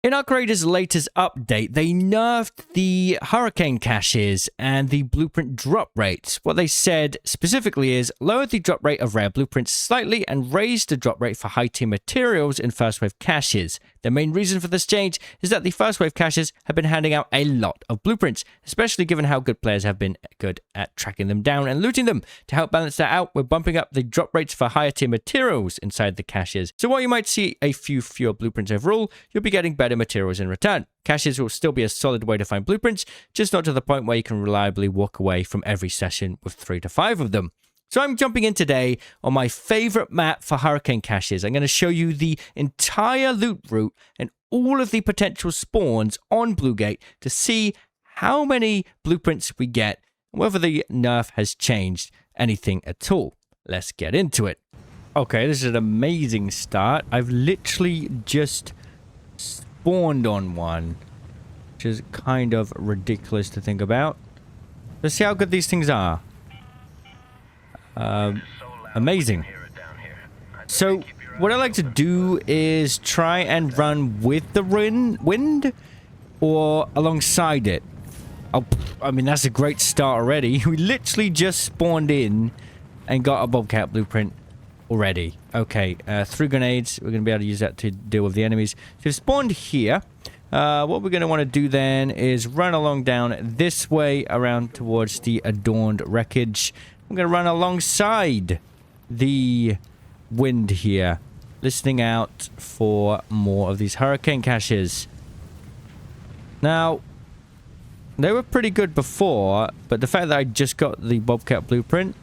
In our creators' latest update, they nerfed the hurricane caches and the blueprint drop rates. What they said specifically is lowered the drop rate of rare blueprints slightly and raised the drop rate for high-tier materials in first wave caches. The main reason for this change is that the first wave caches have been handing out a lot of blueprints, especially given how good players have been good at tracking them down and looting them. To help balance that out, we're bumping up the drop rates for higher tier materials inside the caches. So while you might see a few fewer blueprints overall, you'll be getting better materials in return. Caches will still be a solid way to find blueprints, just not to the point where you can reliably walk away from every session with 3 to 5 of them. So I'm jumping in today on my favorite map for hurricane caches. I'm going to show you the entire loot route and all of the potential spawns on Bluegate to see how many blueprints we get and whether the nerf has changed anything at all. Let's get into it. Okay, this is an amazing start. I've literally just spawned on one, which is kind of ridiculous to think about. Let's see how good these things are. Amazing. So what I like to do is try and run with the wind or alongside it. Oh, I mean, that's a great start already. We literally just spawned in and got a bobcat blueprint already. Okay, 3 grenades. We're going to be able to use that to deal with the enemies. So we've spawned here. What we're going to want to do then is run along down this way around towards the adorned wreckage. I'm going to run alongside the wind here, listening out for more of these hurricane caches. Now, they were pretty good before, but the fact that I just got the bobcat blueprint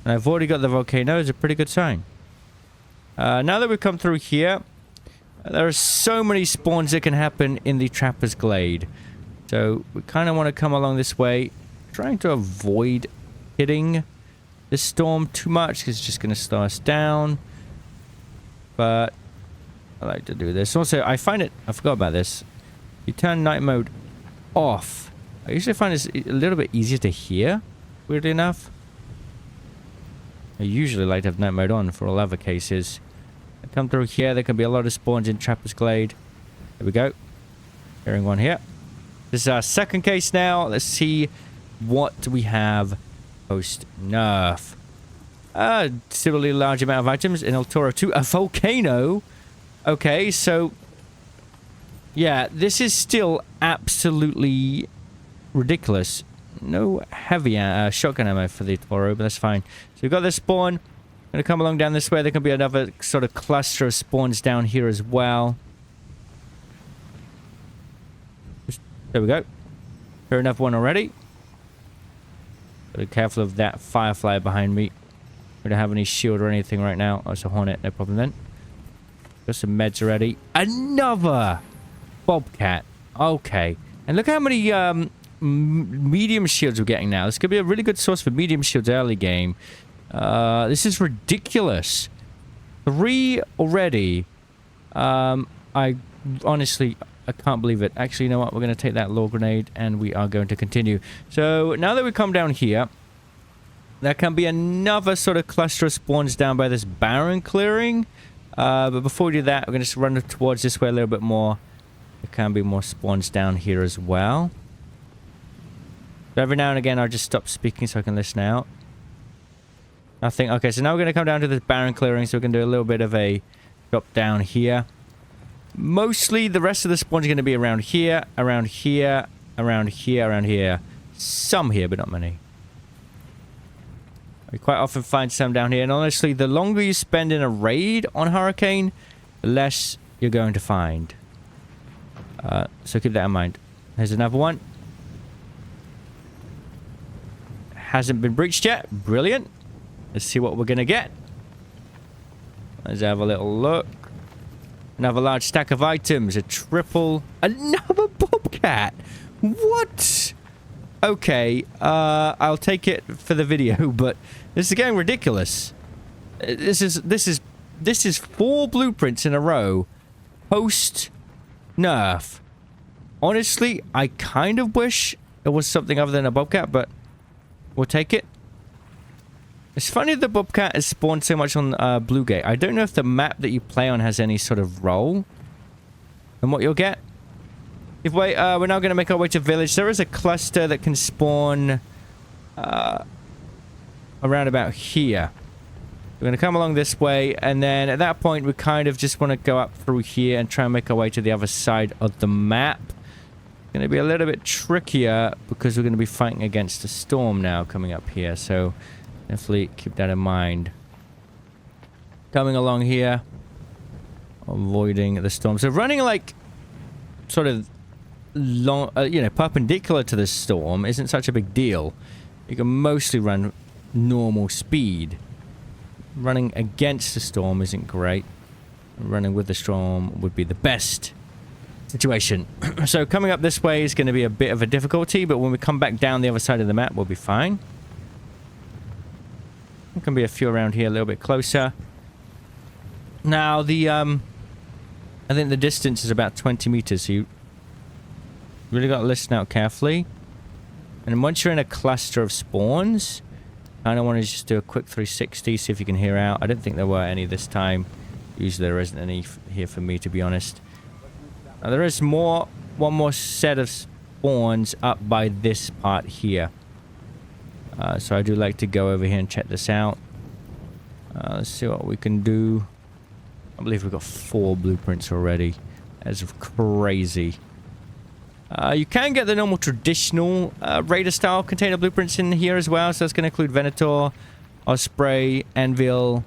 and I've already got the volcano is a pretty good sign. Now that we've come through here, there are so many spawns that can happen in the Trapper's Glade. So we kind of want to come along this way, trying to avoid hitting this storm too much because it's just going to slow us down. But I like to do this. Also, I find it... I forgot about this. You turn night mode off. I usually find it's a little bit easier to hear, weirdly enough. I usually like to have night mode on for all other cases. I come through here. There can be a lot of spawns in Trapper's Glade. There we go. Hearing one here. This is our second case now. Let's see what we have post-nerf. Similarly large amount of items in El Toro 2. A volcano. Okay, so... yeah, this is still absolutely ridiculous. No heavy shotgun ammo for the Toro, but that's fine. So we've got this spawn. Gonna come along down this way. There can be another sort of cluster of spawns down here as well. There we go. Fair enough one already. Gotta be careful of that firefly behind me. We don't have any shield or anything right now. Oh, it's a hornet. No problem then. Got some meds already. Another bobcat. Okay. And look how many medium shields we're getting now. This could be a really good source for medium shields early game. This is ridiculous. 3 already. I honestly... I can't believe it. Actually, you know what? We're going to take that lore grenade and we are going to continue. So now that we come down here, there can be another sort of cluster of spawns down by this barren clearing. But before we do that, we're going to just run towards this way a little bit more. There can be more spawns down here as well. But every now and again, I'll just stop speaking so I can listen out. Nothing. Okay, so now we're going to come down to this barren clearing. So we're going to do a little bit of a drop down here. Mostly, the rest of the spawns are going to be around here, around here, around here, around here. Some here, but not many. We quite often find some down here. And honestly, the longer you spend in a raid on Hurricane, the less you're going to find. So keep that in mind. There's another one. Hasn't been breached yet. Brilliant. Let's see what we're going to get. Let's have a little look. Another large stack of items. A triple. Another bobcat. What? Okay. I'll take it for the video, but this is getting ridiculous. This is 4 blueprints in a row. Post nerf. Honestly, I kind of wish it was something other than a bobcat, but we'll take it. It's funny the bobcat has spawned so much on Bluegate. I don't know if the map that you play on has any sort of role. and what you'll get. If we're now going to make our way to village. There is a cluster that can spawn around about here. We're going to come along this way, and then at that point we kind of just want to go up through here and try and make our way to the other side of the map. It's going to be a little bit trickier because we're going to be fighting against a storm now coming up here, so definitely keep that in mind. Coming along here, avoiding the storm. So running like sort of long, you know, perpendicular to the storm isn't such a big deal. You can mostly run normal speed. Running against the storm isn't great. Running with the storm would be the best situation. So coming up this way is going to be a bit of a difficulty, but when we come back down the other side of the map, we'll be fine. There can be a few around here a little bit closer. Now, I think the distance is about 20 meters, so you really got to listen out carefully. And once you're in a cluster of spawns, I don't want to just do a quick 360, see if you can hear out. I don't think there were any this time. Usually there isn't any here for me, to be honest. Now there is one more set of spawns up by this part here. So I do like to go over here and check this out. Let's see what we can do. I believe we've got 4 blueprints already. That's crazy. You can get the normal traditional Raider-style container blueprints in here as well. So that's going to include Venator, Osprey, Anvil,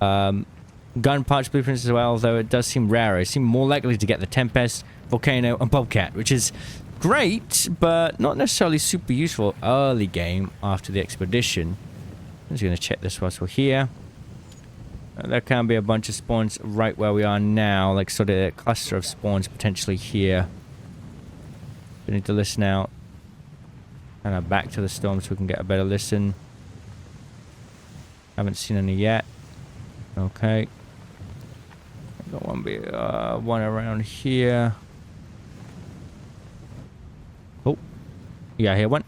Gun Punch blueprints as well, though it does seem rarer. It seems more likely to get the Tempest, Volcano, and Bobcat, which is great, but not necessarily super useful early game after the expedition. I'm just going to check this whilst we're here. There can be a bunch of spawns right where we are now, like sort of a cluster of spawns potentially here. We need to listen out. And back to the storm so we can get a better listen. Haven't seen any yet. Okay. Got one around here. Oh. Yeah, I hear one.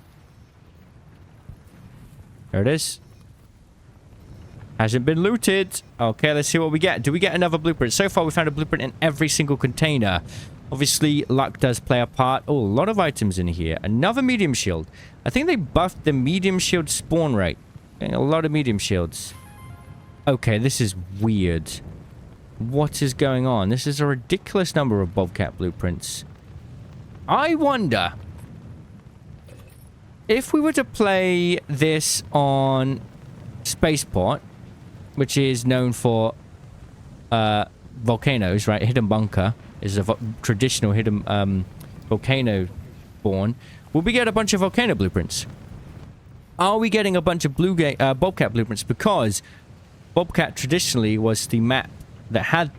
There it is. Hasn't been looted. Okay, let's see what we get. Do we get another blueprint? So far, we found a blueprint in every single container. Obviously, luck does play a part. Oh, a lot of items in here. Another medium shield. I think they buffed the medium shield spawn rate. Getting a lot of medium shields. Okay, this is weird. What is going on? This is a ridiculous number of Bobcat blueprints. I wonder if we were to play this on Spaceport, which is known for volcanoes, right? Hidden Bunker is a traditional hidden volcano spawn. Will we get a bunch of volcano blueprints? Are we getting a bunch of Bobcat blueprints? Because Bobcat traditionally was the map that had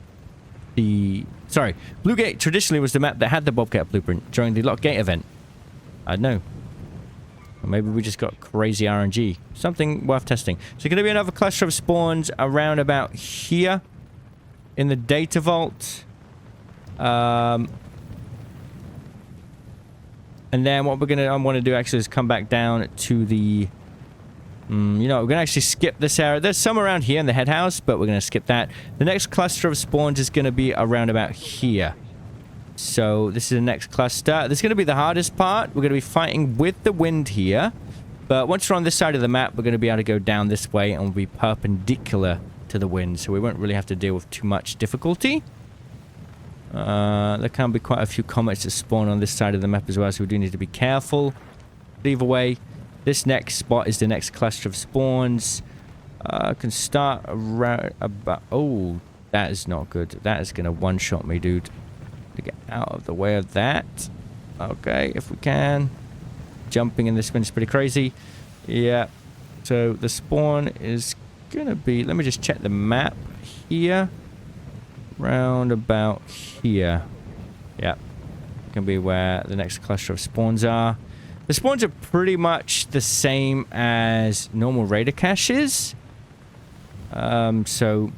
the... Sorry, Bluegate traditionally was the map that had the Bobcat blueprint during the Lockgate event. I don't know. Or maybe we just got crazy RNG. Something worth testing. So going to be another cluster of spawns around about here in the data vault. And then what I want to do actually is come back down to the... you know, we're going to actually skip this area. There's some around here in the head house, but we're going to skip that. The next cluster of spawns is going to be around about here. So this is the next cluster. This is going to be the hardest part. We're going to be fighting with the wind here. But once we're on this side of the map, we're going to be able to go down this way and we'll be perpendicular to the wind. So we won't really have to deal with too much difficulty. There can be quite a few comets that spawn on this side of the map as well, so we do need to be careful. But either way, this next spot is the next cluster of spawns. I can start around about... Oh, that is not good. That is going to one-shot me, dude. To get out of the way of that. Okay, if we can. Jumping in this one is pretty crazy. Yeah. So the spawn is going to be... Let me just check the map here. Round about here. Yeah. Can be where the next cluster of spawns are. The spawns are pretty much the same as normal raider caches. So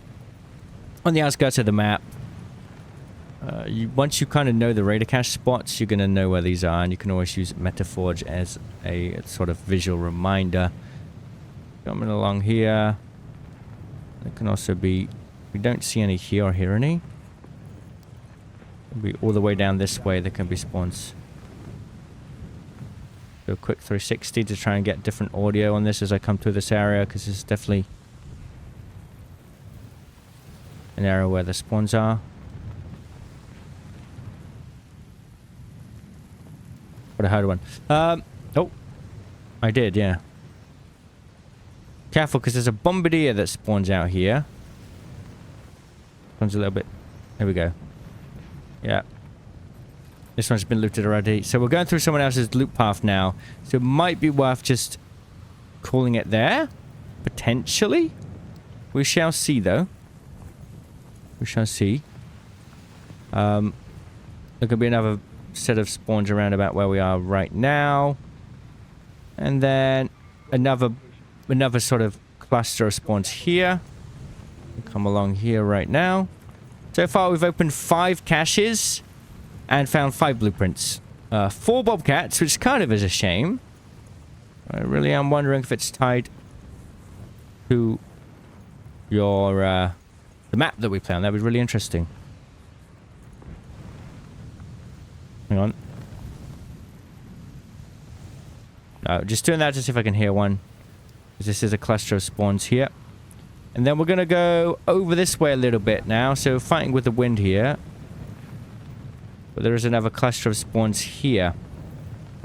on the outskirts of the map, once you kind of know the raider cache spots, you're going to know where these are, and you can always use Metaforge as a sort of visual reminder. Coming along here. There can also be... We don't see any here or hear any. Be all the way down this way there can be spawns. Do a quick 360 to try and get different audio on this as I come through this area, because this is definitely an area where the spawns are. But I heard one. Oh, I did, yeah. Careful, because there's a bombardier that spawns out here. Comes a little bit. There we go. Yeah. This one's been looted already. So we're going through someone else's loot path now. So it might be worth just calling it there. Potentially. We shall see, though. We shall see. There could be another set of spawns around about where we are right now. And then another sort of cluster of spawns here. We'll come along here right now. So far we've opened 5 caches and found 5 blueprints. 4 bobcats, which kind of is a shame. I really am wondering if it's tied to your the map that we play on. That would be really interesting. Hang on. No, just doing that to see if I can hear one. This is a cluster of spawns here. And then we're going to go over this way a little bit now. So fighting with the wind here. But there is another cluster of spawns here.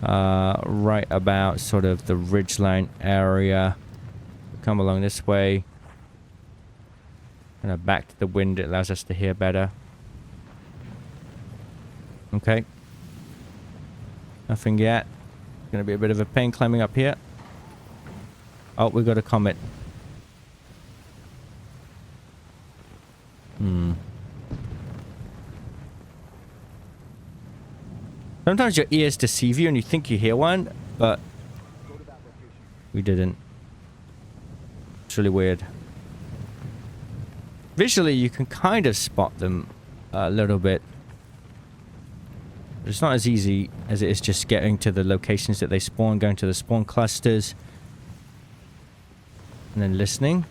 Right about sort of the ridgeline area. Come along this way. Kind of back to the wind. It allows us to hear better. Okay. Nothing yet. Going to be a bit of a pain climbing up here. Oh, we got a comet. Sometimes your ears deceive you and you think you hear one, but we didn't. It's really weird. Visually, you can kind of spot them a little bit. But it's not as easy as it is just getting to the locations that they spawn, going to the spawn clusters, and then listening.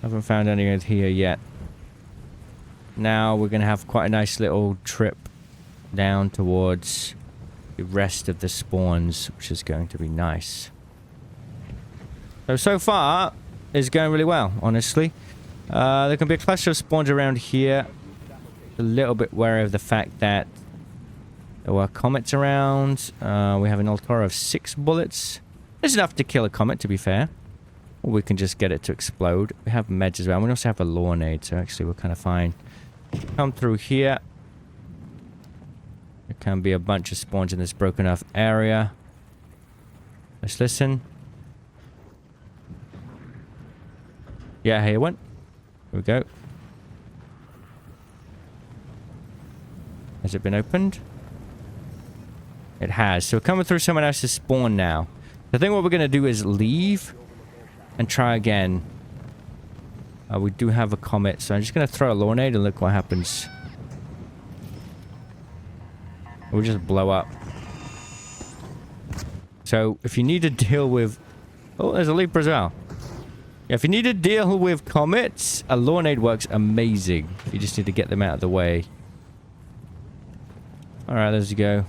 Haven't found any here yet. Now we're going to have quite a nice little trip down towards the rest of the spawns, which is going to be nice. So far, it's going really well, honestly. There can be a cluster of spawns around here. A little bit wary of the fact that there were comets around. We have an altar of 6 bullets. There's enough to kill a comet, to be fair. Or we can just get it to explode. We have meds as well. We also have a lawnade, so actually we're kind of fine. Come through here. There can be a bunch of spawns in this broken off area. Let's listen. Yeah, here one. Here we go. Has it been opened? It has. So we're coming through someone else's spawn now. I think what we're going to do is leave and try again. We do have a comet, so I'm just going to throw a lawnade and look what happens. We'll just blow up. So if you need to deal with... Oh, there's a leaper as well. Yeah, if you need to deal with comets, a lawnade works amazing. You just need to get them out of the way. Alright, there you go.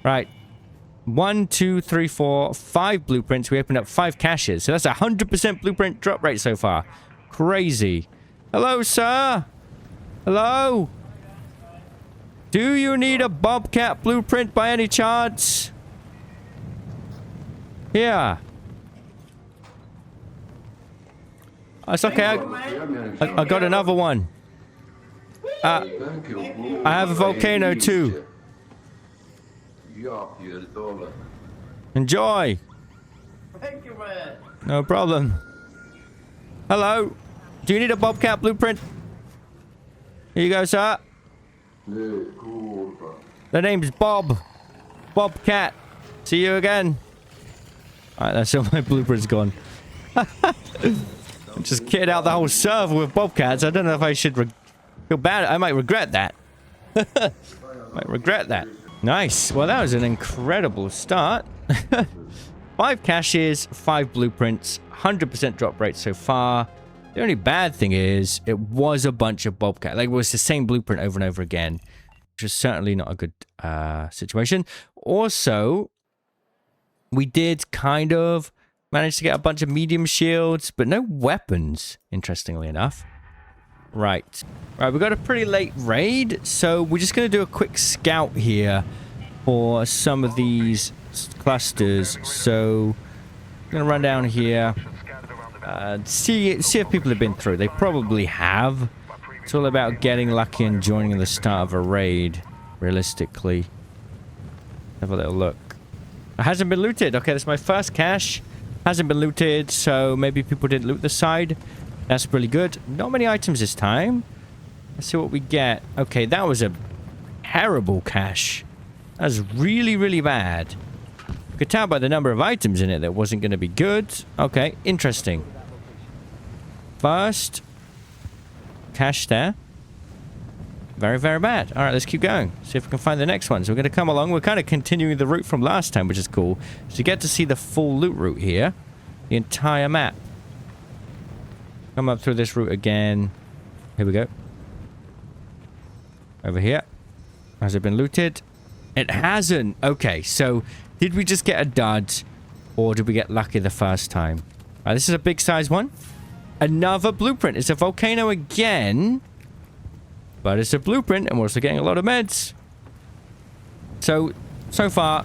Right. 1, 2, 3, 4, 5 blueprints. We opened up 5 caches. So that's a 100% blueprint drop rate so far. Crazy. Hello, sir. Hello. Do you need a bobcat blueprint by any chance? Yeah. It's okay. I got another one. I have a volcano too. Enjoy. Thank you, man. No problem. Hello. Do you need a bobcat blueprint? Here you go, sir. The name's Bob. Bobcat. See you again. Alright, that's all my blueprints gone. Just kitted out the whole server with bobcats. I don't know if I should feel bad. I might regret that. Might regret that. Nice. Well, that was an incredible start. 5 caches, 5 blueprints, 100% drop rate so far. The only bad thing is it was a bunch of bobcat. Like, it was the same blueprint over and over again, which is certainly not a good situation. Also, we did kind of manage to get a bunch of medium shields, but no weapons, interestingly enough. Right. Right, we got a pretty late raid, so we're just going to do a quick scout here for some of these clusters. So, I'm going to run down here, see if people have been through. They probably have. It's all about getting lucky and joining the start of a raid, realistically. Have a little look. It hasn't been looted. Okay, that's my first cache. Hasn't been looted, so maybe people didn't loot the side. That's really good. Not many items this time. Let's see what we get. Okay, that was a terrible cache. That was really, really bad. You could tell by the number of items in it that wasn't going to be good. Okay, interesting. First cache there. Very, very bad. All right, let's keep going. See if we can find the next one. So we're going to come along. We're kind of continuing the route from last time, which is cool. So you get to see the full loot route here. The entire map. Come up through this route again. Here we go. Over here. Has it been looted? It hasn't. Okay, so did we just get a dud? Or did we get lucky the first time? This is a big size one. Another blueprint. It's a volcano again. But it's a blueprint, and we're also getting a lot of meds. So far,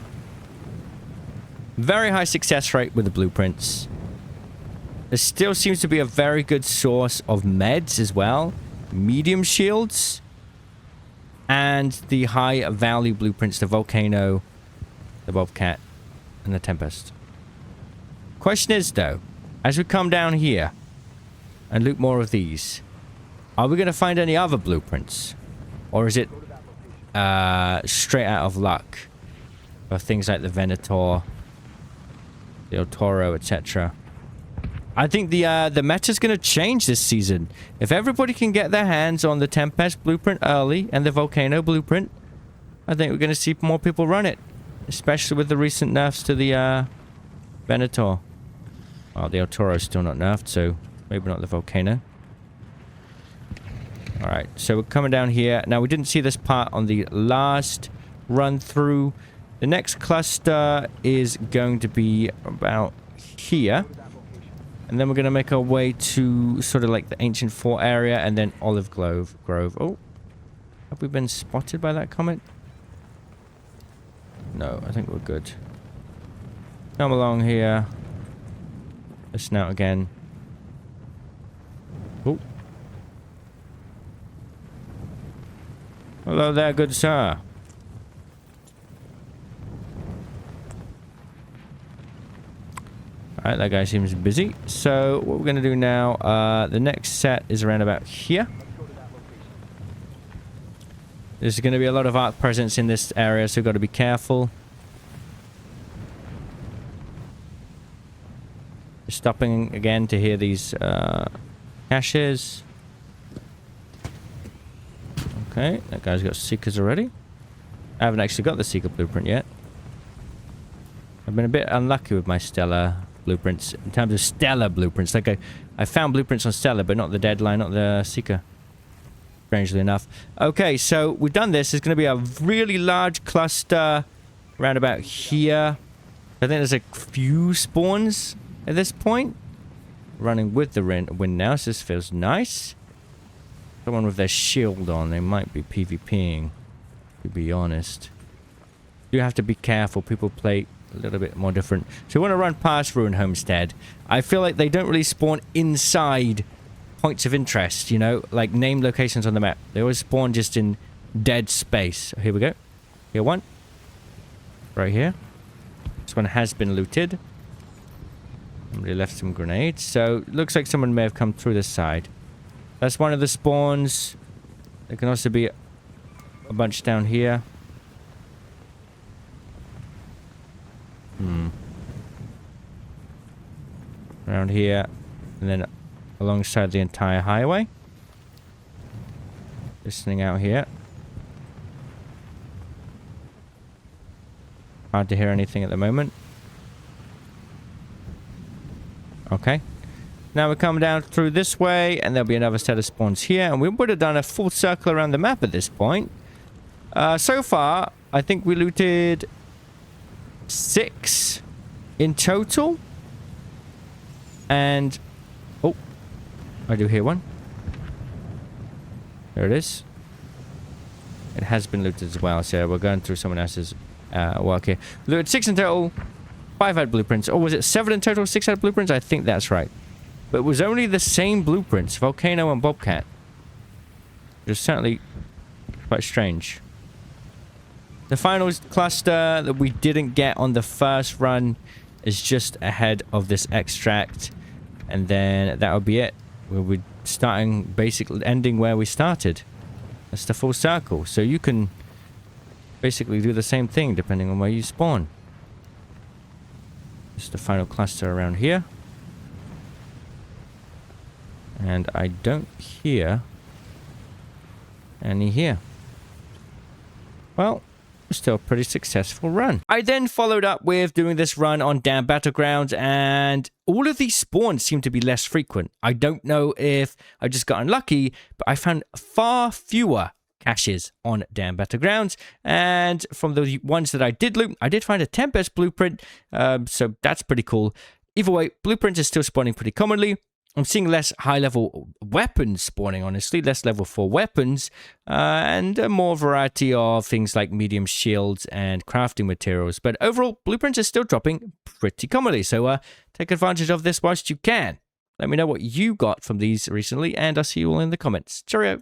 very high success rate with the blueprints. There still seems to be a very good source of meds as well. Medium shields. And the high value blueprints, the volcano, the bobcat, and the tempest. Question is, though, as we come down here and loot more of these, are we going to find any other blueprints? Or is it straight out of luck? Or things like the Venator, the El Toro, etc. I think the meta's going to change this season. If everybody can get their hands on the Tempest blueprint early and the Volcano blueprint, I think we're going to see more people run it. Especially with the recent nerfs to the Venator. Well, the El Toro's still not nerfed, so maybe not the Volcano. Alright, so we're coming down here. Now, we didn't see this part on the last run through. The next cluster is going to be about here. And then we're going to make our way to sort of like the ancient fort area and then Olive Grove. Oh, have we been spotted by that comet? No, I think we're good. Come along here. Listen out again. Oh. Hello there, good sir. Alright, that guy seems busy. So, what we're going to do now, the next set is around about here. There's going to be a lot of arc presence in this area, so we've got to be careful. Just stopping again to hear these caches. Okay, that guy's got Seekers already. I haven't actually got the Seeker blueprint yet. I've been a bit unlucky with my Stellar blueprints. In terms of Stellar blueprints. Like, I found blueprints on Stellar, but not the Deadline, not the Seeker. Strangely enough. Okay, so we've done this. There's going to be a really large cluster around about here. I think there's a few spawns at this point. Running with the wind now, so this feels nice. Someone with their shield on, they might be PvPing, to be honest. You have to be careful. People play a little bit more different. So we want to run past Ruin Homestead. I feel like they don't really spawn inside points of interest, you know, like named locations on the map. They always spawn just in dead space. Here we go. Here one. Right here. This one has been looted. Somebody left some grenades. So, looks like someone may have come through this side. That's one of the spawns. There can also be a bunch down here. Around here. And then alongside the entire highway. Listening out here. Hard to hear anything at the moment. Okay. Now we come down through this way, and there'll be another set of spawns here, and we would have done a full circle around the map at this point. So far, I think we looted 6 in total. And... oh, I do hear one. There it is. It has been looted as well, so we're going through someone else's work here. Looted 6 in total, 5 had blueprints. Or was it 7 in total, 6 had blueprints? I think that's right. But it was only the same blueprints, Volcano and Bobcat. Which is certainly quite strange. The final cluster that we didn't get on the first run is just ahead of this extract. And then that would be it. We'll be starting, basically ending where we started. That's the full circle. So you can basically do the same thing depending on where you spawn. This is the final cluster around here. And I don't hear any here. Well, still a pretty successful run. I then followed up with doing this run on damn battlegrounds, and all of these spawns seem to be less frequent. I don't know if I just got unlucky, but I found far fewer caches on damn battlegrounds, and from the ones that I did loot, I did find a Tempest blueprint, so that's pretty cool. Either way, blueprints are still spawning pretty commonly. I'm seeing less high-level weapons spawning, honestly. Less level 4 weapons. And a more variety of things like medium shields and crafting materials. But overall, blueprints are still dropping pretty commonly. So take advantage of this whilst you can. Let me know what you got from these recently, and I'll see you all in the comments. Cheerio!